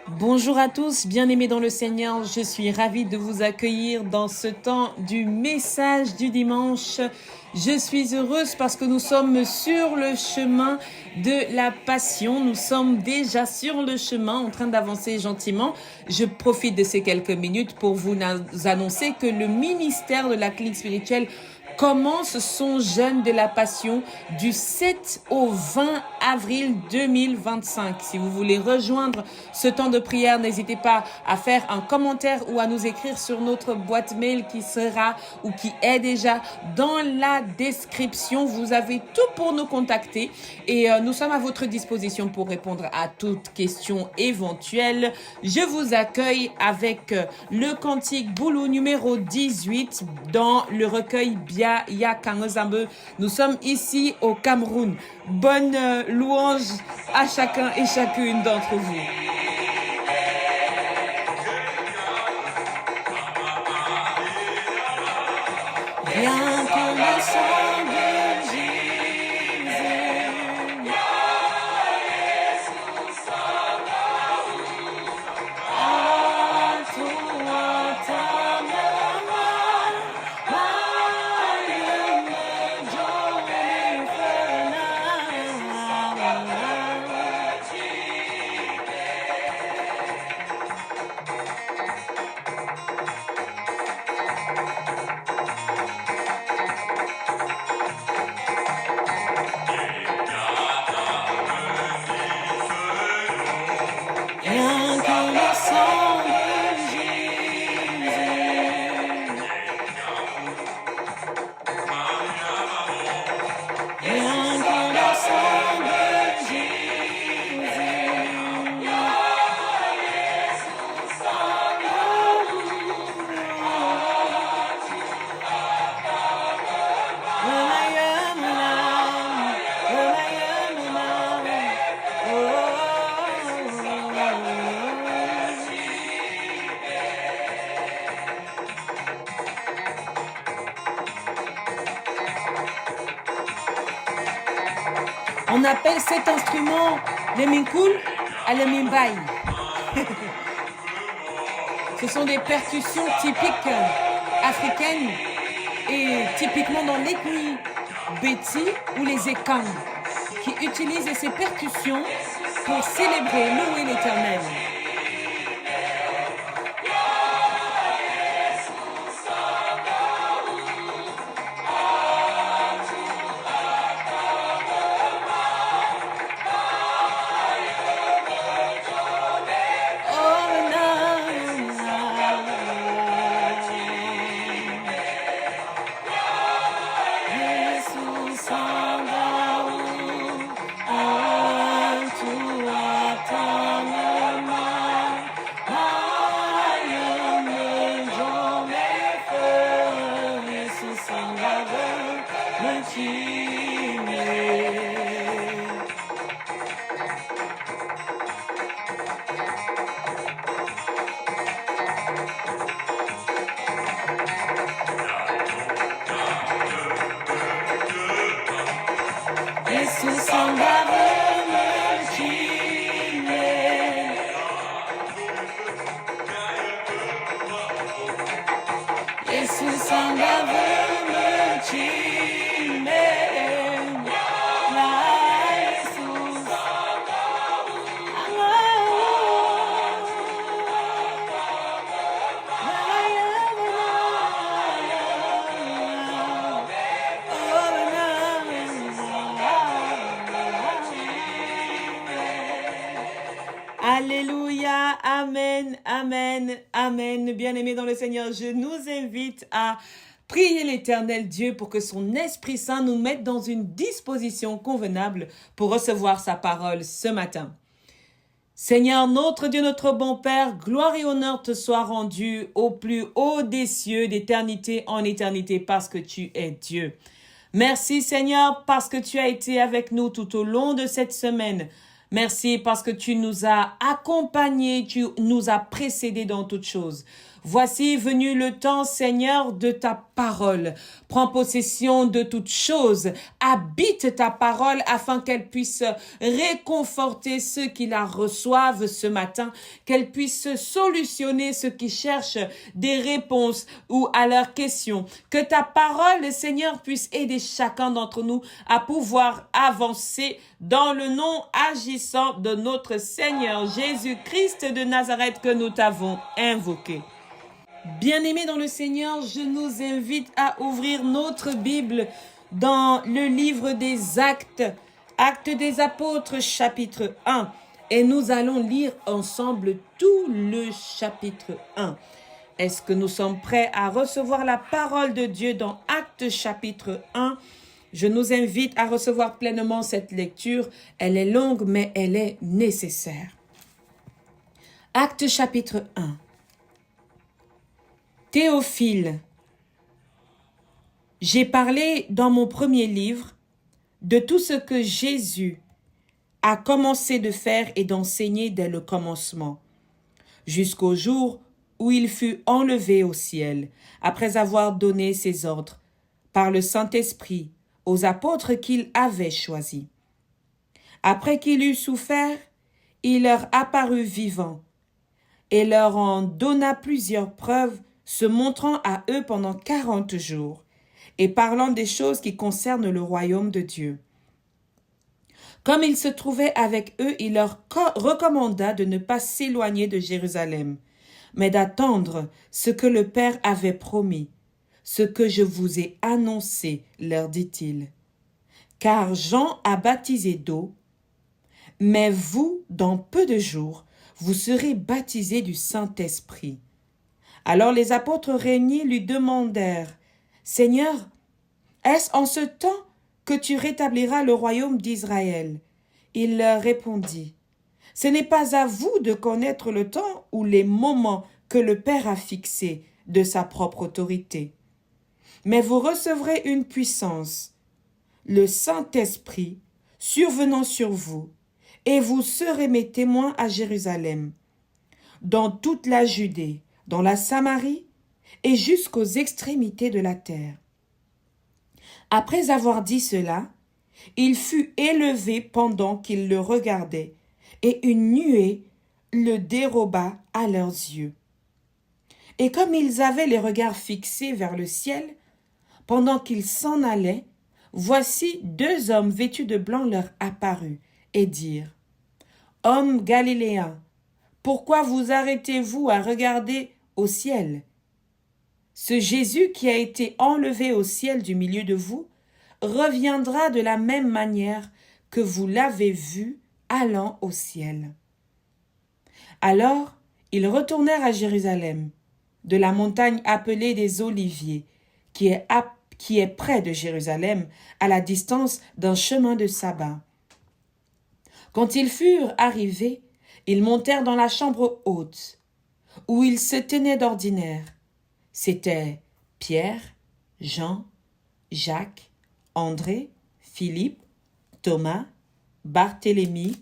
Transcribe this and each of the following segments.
Bonjour à tous, bien-aimés dans le Seigneur, je suis ravie de vous accueillir dans ce temps du message du dimanche. Je suis heureuse parce que nous sommes sur le chemin de la passion. Nous sommes déjà sur le chemin en train d'avancer gentiment. Je profite de ces quelques minutes pour vous annoncer que le ministère de la clinique spirituelle commence son jeûne de la passion du 7 au 20 avril 2025. Si vous voulez rejoindre ce temps de prière, n'hésitez pas à faire un commentaire ou à nous écrire sur notre boîte mail qui sera ou qui est déjà dans la description. Vous avez tout pour nous contacter et nous sommes à votre disposition pour répondre à toutes questions éventuelles. Je vous accueille avec le cantique Boulou numéro 18 dans le recueil Bia Ya Kangozambe. Nous sommes ici au Cameroun. Bonne louange à chacun et chacune d'entre vous. Bien que le sang de Jésus à toi ta main, rien que le sang de Jésus, rien que le sang de Jésus. On appelle cet instrument le minkoul à le mimbai. Ce sont des percussions typiques africaines et typiquement dans l'ethnie Beti ou les Ekang qui utilisent ces percussions pour célébrer, louer l'Éternel. Alléluia, amen, amen, amen. Bien-aimés dans le Seigneur, je nous invite à prier l'Éternel Dieu pour que son Esprit Saint nous mette dans une disposition convenable pour recevoir sa parole ce matin. Seigneur, notre Dieu, notre bon Père, gloire et honneur te soient rendus au plus haut des cieux, d'éternité en éternité, parce que tu es Dieu. Merci Seigneur, parce que tu as été avec nous tout au long de cette semaine. Merci parce que tu nous as accompagnés, tu nous as précédés dans toutes choses. Voici venu le temps, Seigneur, de ta parole. Prends possession de toutes choses. Habite ta parole afin qu'elle puisse réconforter ceux qui la reçoivent ce matin, qu'elle puisse solutionner ceux qui cherchent des réponses ou à leurs questions. Que ta parole, Seigneur, puisse aider chacun d'entre nous à pouvoir avancer dans le nom agissant de notre Seigneur Jésus-Christ de Nazareth que nous t'avons invoqué. Bien-aimés dans le Seigneur, je nous invite à ouvrir notre Bible dans le livre des Actes, Actes des Apôtres, chapitre 1. Et nous allons lire ensemble tout le chapitre 1. Est-ce que nous sommes prêts à recevoir la parole de Dieu dans Actes chapitre 1? Je nous invite à recevoir pleinement cette lecture. Elle est longue, mais elle est nécessaire. Actes chapitre 1. Théophile, j'ai parlé dans mon premier livre de tout ce que Jésus a commencé de faire et d'enseigner dès le commencement, jusqu'au jour où il fut enlevé au ciel, après avoir donné ses ordres par le Saint-Esprit aux apôtres qu'il avait choisis. Après qu'il eut souffert, il leur apparut vivant et leur en donna plusieurs preuves, se montrant à eux pendant 40 jours et parlant des choses qui concernent le royaume de Dieu. Comme il se trouvait avec eux, il leur recommanda de ne pas s'éloigner de Jérusalem, mais d'attendre ce que le Père avait promis, ce que je vous ai annoncé, leur dit-il. Car Jean a baptisé d'eau, mais vous, dans peu de jours, vous serez baptisés du Saint-Esprit. Alors les apôtres réunis lui demandèrent, « Seigneur, est-ce en ce temps que tu rétabliras le royaume d'Israël ?» Il leur répondit, « Ce n'est pas à vous de connaître le temps ou les moments que le Père a fixés de sa propre autorité. Mais vous recevrez une puissance, le Saint-Esprit, survenant sur vous, et vous serez mes témoins à Jérusalem, dans toute la Judée, dans la Samarie et jusqu'aux extrémités de la terre. » Après avoir dit cela, il fut élevé pendant qu'ils le regardaient, et une nuée le déroba à leurs yeux. Et comme ils avaient les regards fixés vers le ciel, pendant qu'ils s'en allaient, voici 2 hommes vêtus de blanc leur apparurent et dirent, « Hommes galiléens, pourquoi vous arrêtez-vous à regarder au ciel? Ce Jésus qui a été enlevé au ciel du milieu de vous reviendra de la même manière que vous l'avez vu allant au ciel. » Alors, ils retournèrent à Jérusalem, de la montagne appelée des Oliviers, qui est près de Jérusalem, à la distance d'un chemin de sabbat. Quand ils furent arrivés, ils montèrent dans la chambre haute, où ils se tenaient d'ordinaire. C'étaient Pierre, Jean, Jacques, André, Philippe, Thomas, Barthélemy,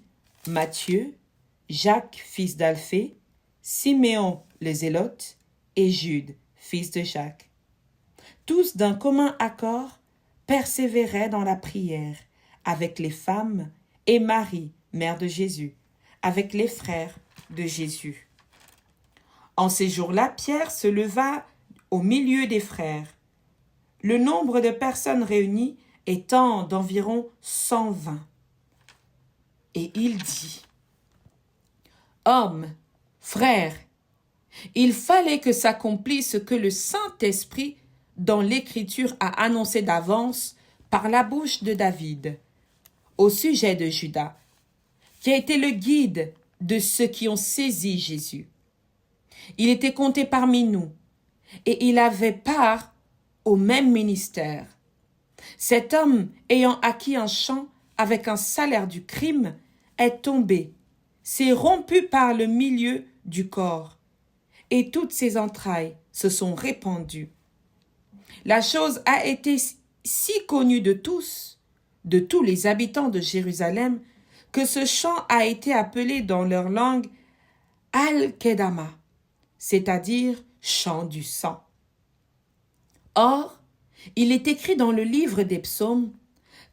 Matthieu, Jacques, fils d'Alphée, Siméon le Zélote et Jude, fils de Jacques. Tous d'un commun accord persévéraient dans la prière avec les femmes et Marie, mère de Jésus, avec les frères de Jésus. En ces jours-là, Pierre se leva au milieu des frères, le nombre de personnes réunies étant d'environ 120. Et il dit, « Hommes, frères, il fallait que s'accomplisse ce que le Saint-Esprit dans l'Écriture a annoncé d'avance par la bouche de David, au sujet de Judas, qui a été le guide de ceux qui ont saisi Jésus. Il était compté parmi nous, et il avait part au même ministère. Cet homme, ayant acquis un champ avec un salaire du crime, est tombé, s'est rompu par le milieu du corps, et toutes ses entrailles se sont répandues. La chose a été si connue de tous les habitants de Jérusalem, que ce champ a été appelé dans leur langue Al-Kedama, c'est-à-dire chant du sang. Or, il est écrit dans le livre des psaumes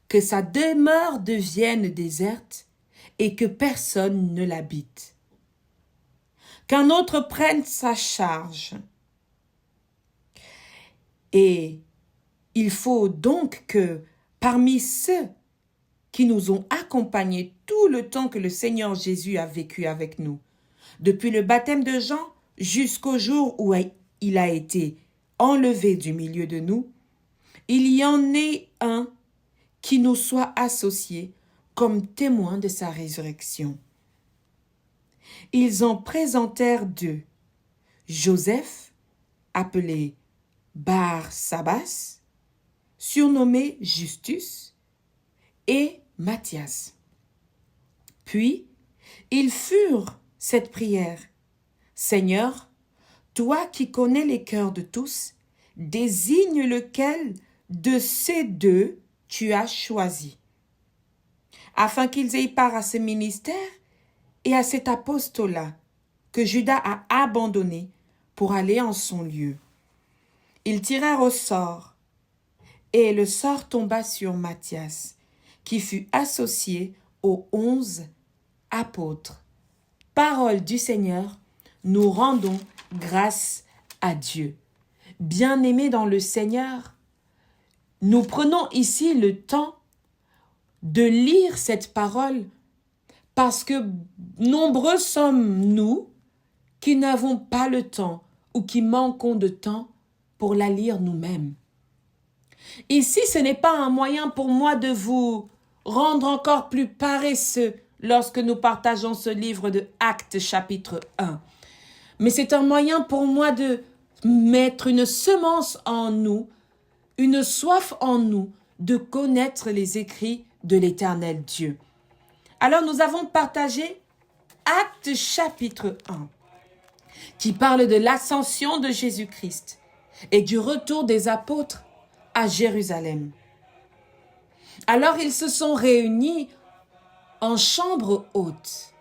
que sa demeure devienne déserte et que personne ne l'habite. Qu'un autre prenne sa charge. Et il faut donc que parmi ceux qui nous ont accompagnés tout le temps que le Seigneur Jésus a vécu avec nous, depuis le baptême de Jean jusqu'au jour où il a été enlevé du milieu de nous, il y en ait un qui nous soit associé comme témoin de sa résurrection. Ils en présentèrent deux, Joseph, appelé Bar-Sabbas, surnommé Justus, et Matthias. Puis, ils furent cette prière. Seigneur, toi qui connais les cœurs de tous, désigne lequel de ces deux tu as choisi, afin qu'ils aient part à ce ministère et à cet apostolat que Judas a abandonné pour aller en son lieu. Ils tirèrent au sort, et le sort tomba sur Matthias, qui fut associé aux 11 apôtres. Parole du Seigneur, nous rendons grâce à Dieu. Bien-aimés dans le Seigneur, nous prenons ici le temps de lire cette parole parce que nombreux sommes-nous qui n'avons pas le temps ou qui manquons de temps pour la lire nous-mêmes. Ici, ce n'est pas un moyen pour moi de vous rendre encore plus paresseux lorsque nous partageons ce livre de Actes chapitre 1. Mais c'est un moyen pour moi de mettre une semence en nous, une soif en nous de connaître les écrits de l'Éternel Dieu. Alors nous avons partagé Actes chapitre 1 qui parle de l'ascension de Jésus-Christ et du retour des apôtres à Jérusalem. Alors ils se sont réunis en chambre haute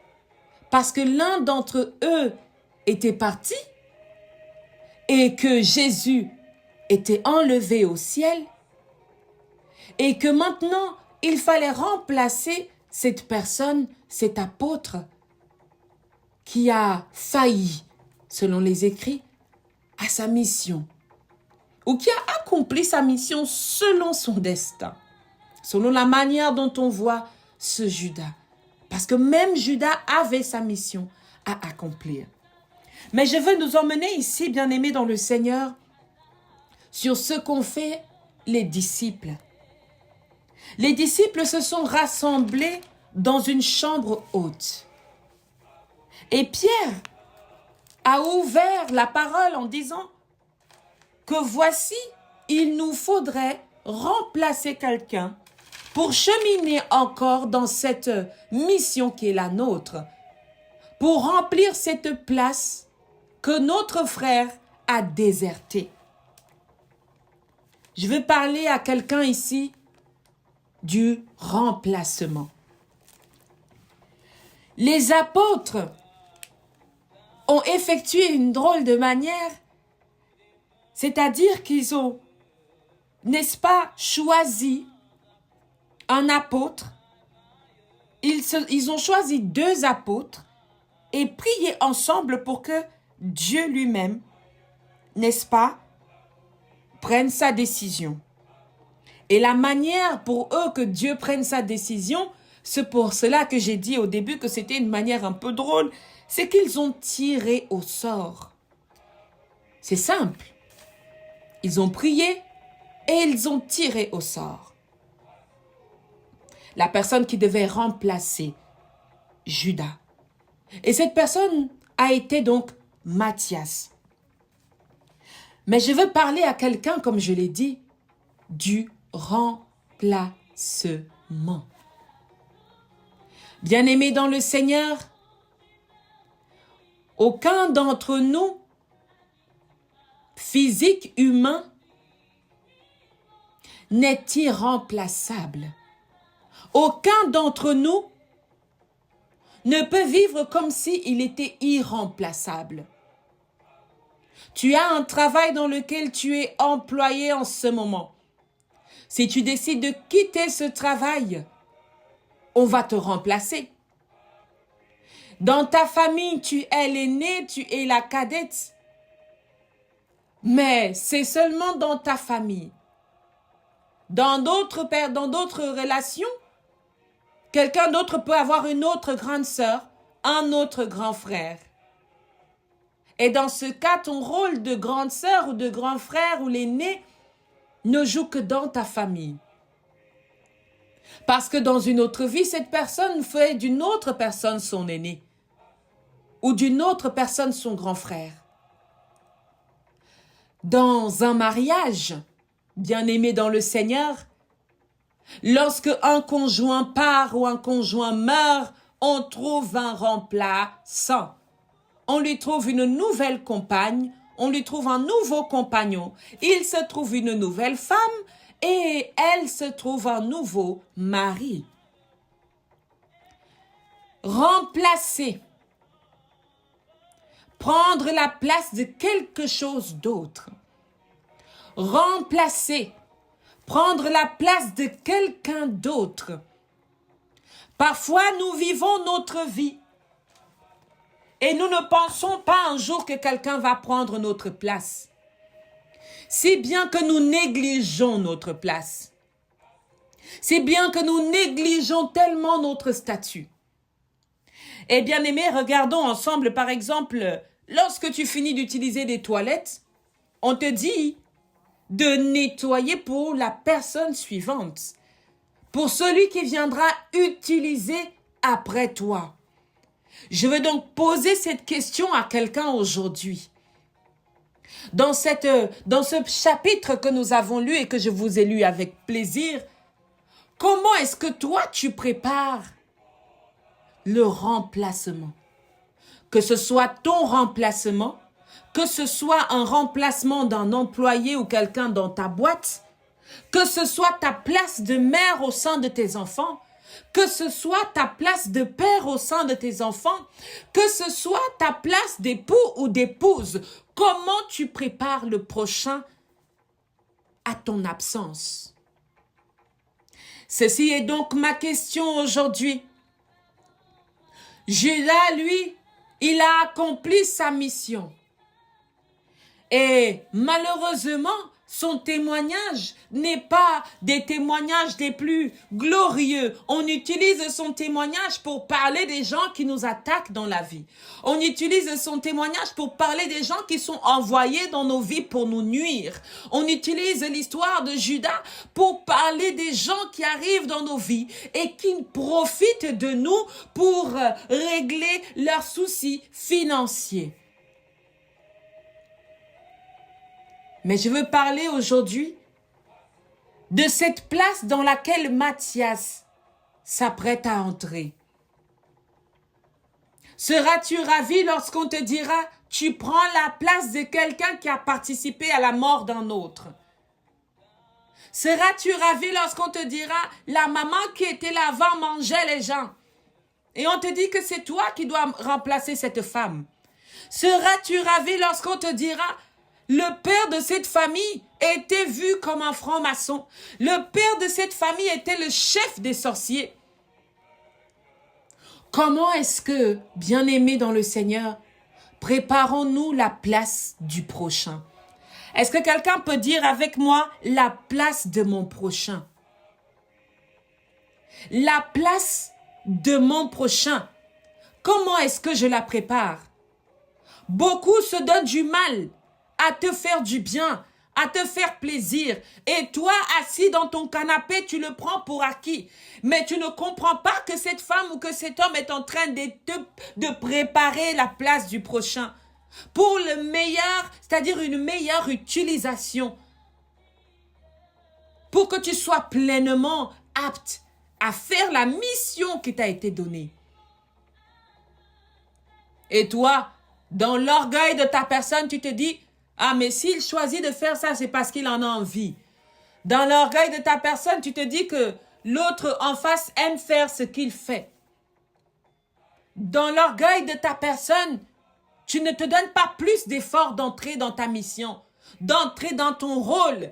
parce que l'un d'entre eux était parti et que Jésus était enlevé au ciel et que maintenant il fallait remplacer cette personne, cet apôtre qui a failli, selon les écrits, à sa mission ou qui a accompli sa mission selon son destin, selon la manière dont on voit ce Judas. Parce que même Judas avait sa mission à accomplir. Mais je veux nous emmener ici, bien-aimés dans le Seigneur, sur ce qu'ont fait les disciples. Les disciples se sont rassemblés dans une chambre haute. Et Pierre a ouvert la parole en disant que voici, il nous faudrait remplacer quelqu'un pour cheminer encore dans cette mission qui est la nôtre, pour remplir cette place que notre frère a désertée. Je veux parler à quelqu'un ici du remplacement. Les apôtres ont effectué une drôle de manière, c'est-à-dire qu'ils ont, n'est-ce pas, choisi un apôtre. Ils ont choisi 2 apôtres et prié ensemble pour que Dieu lui-même, n'est-ce pas, prenne sa décision. Et la manière pour eux que Dieu prenne sa décision, c'est pour cela que j'ai dit au début que c'était une manière un peu drôle, c'est qu'ils ont tiré au sort. C'est simple. Ils ont prié et ils ont tiré au sort. La personne qui devait remplacer Judas. Et cette personne a été donc Matthias. Mais je veux parler à quelqu'un, comme je l'ai dit, du remplacement. Bien-aimés dans le Seigneur, aucun d'entre nous, physique, humain, n'est irremplaçable. Aucun d'entre nous ne peut vivre comme s'il était irremplaçable. Tu as un travail dans lequel tu es employé en ce moment. Si tu décides de quitter ce travail, on va te remplacer. Dans ta famille, tu es l'aînée, tu es la cadette. Mais c'est seulement dans ta famille. Dans d'autres relations, quelqu'un d'autre peut avoir une autre grande sœur, un autre grand frère. Et dans ce cas, ton rôle de grande sœur ou de grand frère ou l'aîné ne joue que dans ta famille. Parce que dans une autre vie, cette personne fait d'une autre personne son aîné ou d'une autre personne son grand frère. Dans un mariage, bien-aimé dans le Seigneur, lorsque un conjoint part ou un conjoint meurt, on trouve un remplaçant. On lui trouve une nouvelle compagne, on lui trouve un nouveau compagnon. Il se trouve une nouvelle femme et elle se trouve un nouveau mari. Remplacer. Prendre la place de quelque chose d'autre. Remplacer. Prendre la place de quelqu'un d'autre. Parfois, nous vivons notre vie et nous ne pensons pas un jour que quelqu'un va prendre notre place. Si bien que nous négligeons notre place. Si bien que nous négligeons tellement notre statut. Et bien aimé, regardons ensemble, par exemple, lorsque tu finis d'utiliser des toilettes, on te dit de nettoyer pour la personne suivante, pour celui qui viendra utiliser après toi. Je veux donc poser cette question à quelqu'un aujourd'hui. Dans ce chapitre que nous avons lu et que je vous ai lu avec plaisir, comment est-ce que toi tu prépares le remplacement? Que ce soit ton remplacement, que ce soit un remplacement d'un employé ou quelqu'un dans ta boîte, que ce soit ta place de mère au sein de tes enfants, que ce soit ta place de père au sein de tes enfants, que ce soit ta place d'époux ou d'épouse, comment tu prépares le prochain à ton absence? Ceci est donc ma question aujourd'hui. Judas, lui, il a accompli sa mission. Et malheureusement, son témoignage n'est pas des témoignages des plus glorieux. On utilise son témoignage pour parler des gens qui nous attaquent dans la vie. On utilise son témoignage pour parler des gens qui sont envoyés dans nos vies pour nous nuire. On utilise l'histoire de Judas pour parler des gens qui arrivent dans nos vies et qui profitent de nous pour régler leurs soucis financiers. Mais je veux parler aujourd'hui de cette place dans laquelle Matthias s'apprête à entrer. Seras-tu ravi lorsqu'on te dira « Tu prends la place de quelqu'un qui a participé à la mort d'un autre » ? Seras-tu ravi lorsqu'on te dira « La maman qui était là avant mangeait les gens » et on te dit que c'est toi qui dois remplacer cette femme? Seras-tu ravi lorsqu'on te dira « Le père de cette famille était vu comme un franc-maçon. Le père de cette famille était le chef des sorciers. » Comment est-ce que, bien-aimés dans le Seigneur, préparons-nous la place du prochain? Est-ce que quelqu'un peut dire avec moi la place de mon prochain? La place de mon prochain. Comment est-ce que je la prépare? Beaucoup se donnent du mal à te faire du bien, à te faire plaisir. Et toi, assis dans ton canapé, tu le prends pour acquis. Mais tu ne comprends pas que cette femme ou que cet homme est en train de préparer la place du prochain pour le meilleur, c'est-à-dire une meilleure utilisation. Pour que tu sois pleinement apte à faire la mission qui t'a été donnée. Et toi, dans l'orgueil de ta personne, tu te dis « Ah, mais s'il choisit de faire ça, c'est parce qu'il en a envie. » Dans l'orgueil de ta personne, tu te dis que l'autre en face aime faire ce qu'il fait. Dans l'orgueil de ta personne, Tu ne te donnes pas plus d'efforts d'entrer dans ta mission, d'entrer dans ton rôle,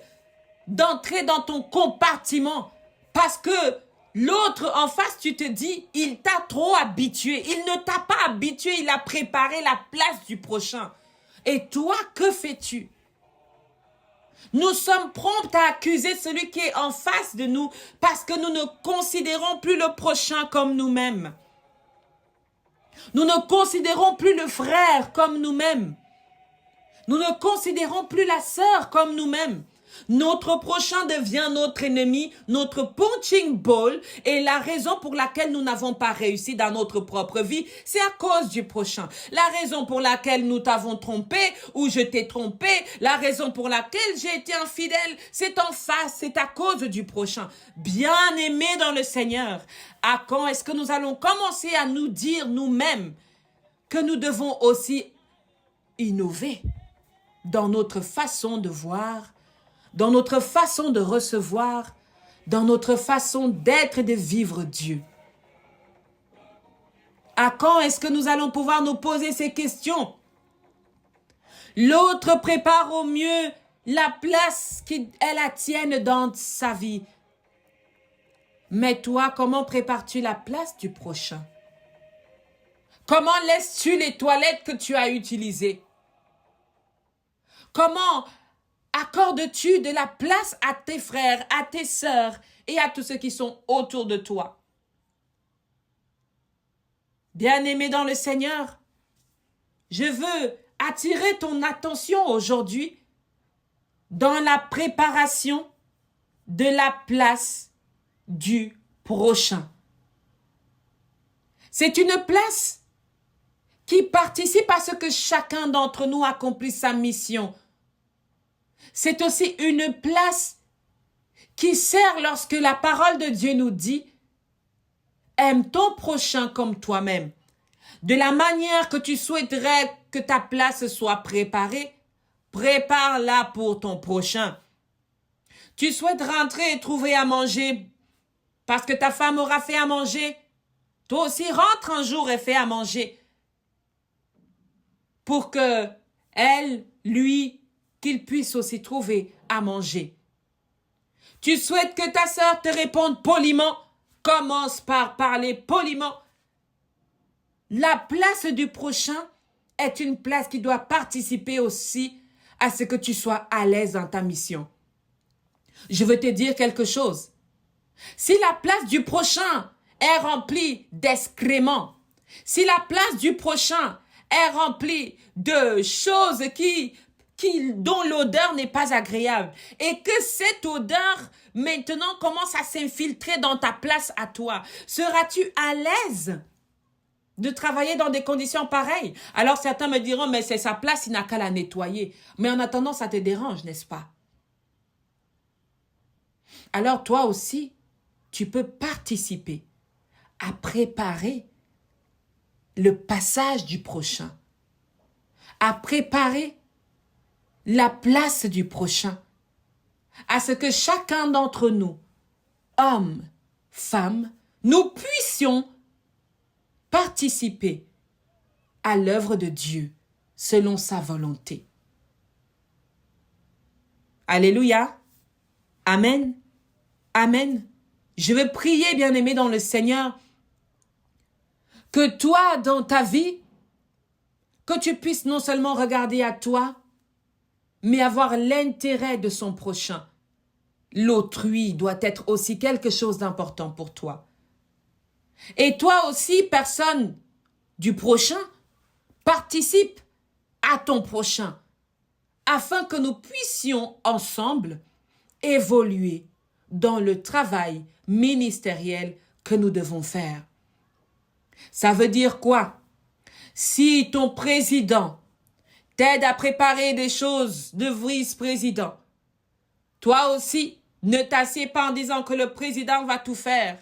d'entrer dans ton compartiment. Parce que l'autre en face, tu te dis, il t'a trop habitué. Il ne t'a pas habitué, il a préparé la place du prochain. Et toi, que fais-tu? Nous sommes prompts à accuser celui qui est en face de nous parce que nous ne considérons plus le prochain comme nous-mêmes. Nous ne considérons plus le frère comme nous-mêmes. Nous ne considérons plus la sœur comme nous-mêmes. Notre prochain devient notre ennemi, notre punching ball, et la raison pour laquelle nous n'avons pas réussi dans notre propre vie, c'est à cause du prochain. La raison pour laquelle nous t'avons trompé ou je t'ai trompé, la raison pour laquelle j'ai été infidèle, c'est en face, c'est à cause du prochain. Bien-aimés dans le Seigneur, à quand est-ce que nous allons commencer à nous dire nous-mêmes que nous devons aussi innover dans notre façon de voir, dans notre façon de recevoir, dans notre façon d'être et de vivre Dieu? À quand est-ce que nous allons pouvoir nous poser ces questions? L'autre prépare au mieux la place qui est la tienne dans sa vie. Mais toi, comment prépares-tu la place du prochain? Comment laisses-tu les toilettes que tu as utilisées? Comment accordes-tu de la place à tes frères, à tes sœurs et à tous ceux qui sont autour de toi? Bien-aimé dans le Seigneur, je veux attirer ton attention aujourd'hui dans la préparation de la place du prochain. C'est une place qui participe à ce que chacun d'entre nous accomplisse sa mission. C'est aussi une place qui sert lorsque la parole de Dieu nous dit « Aime ton prochain comme toi-même ». De la manière que tu souhaiterais que ta place soit préparée, prépare-la pour ton prochain. Tu souhaites rentrer et trouver à manger parce que ta femme aura fait à manger. Toi aussi, rentre un jour et fais à manger pour que elle, lui, qu'il puisse aussi trouver à manger. Tu souhaites que ta sœur te réponde poliment, commence par parler poliment. La place du prochain est une place qui doit participer aussi à ce que tu sois à l'aise dans ta mission. Je veux te dire quelque chose. Si la place du prochain est remplie d'excréments, si la place du prochain est remplie de choses dont l'odeur n'est pas agréable et que cette odeur maintenant commence à s'infiltrer dans ta place à toi, seras-tu à l'aise de travailler dans des conditions pareilles? Alors certains me diront, mais c'est sa place, il n'a qu'à la nettoyer. Mais en attendant, ça te dérange, n'est-ce pas? Alors toi aussi, tu peux participer à préparer le passage du prochain, à préparer la place du prochain, à ce que chacun d'entre nous, hommes, femmes, nous puissions participer à l'œuvre de Dieu selon sa volonté. Alléluia. Amen. Amen. Je veux prier, bien-aimé dans le Seigneur, que toi, dans ta vie, que tu puisses non seulement regarder à toi, mais avoir l'intérêt de son prochain. L'autrui doit être aussi quelque chose d'important pour toi. Et toi aussi, personne du prochain, participe à ton prochain, afin que nous puissions ensemble évoluer dans le travail ministériel que nous devons faire. Ça veut dire quoi? Si ton président t'aide à préparer des choses de vice-président, toi aussi, ne t'assieds pas en disant que le président va tout faire.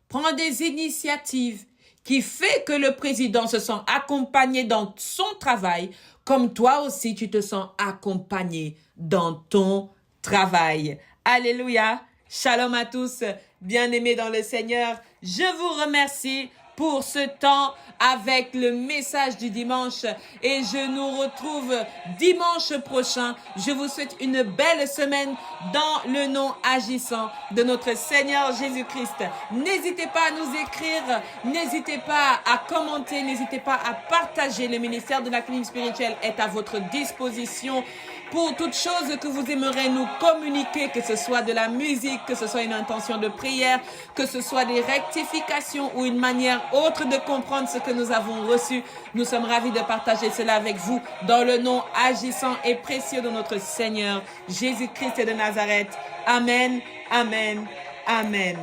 Prends des initiatives qui fait que le président se sent accompagné dans son travail, comme toi aussi tu te sens accompagné dans ton travail. Alléluia. Shalom à tous, bien-aimés dans le Seigneur. Je vous remercie pour ce temps avec le message du dimanche. Et je nous retrouve dimanche prochain. Je vous souhaite une belle semaine dans le nom agissant de notre Seigneur Jésus-Christ. N'hésitez pas à nous écrire, n'hésitez pas à commenter, n'hésitez pas à partager. Le ministère de la clinique spirituelle est à votre disposition pour toute chose que vous aimeriez nous communiquer, que ce soit de la musique, que ce soit une intention de prière, que ce soit des rectifications ou une manière autre de comprendre ce que nous avons reçu. Nous sommes ravis de partager cela avec vous dans le nom agissant et précieux de notre Seigneur Jésus-Christ de Nazareth. Amen, amen, amen.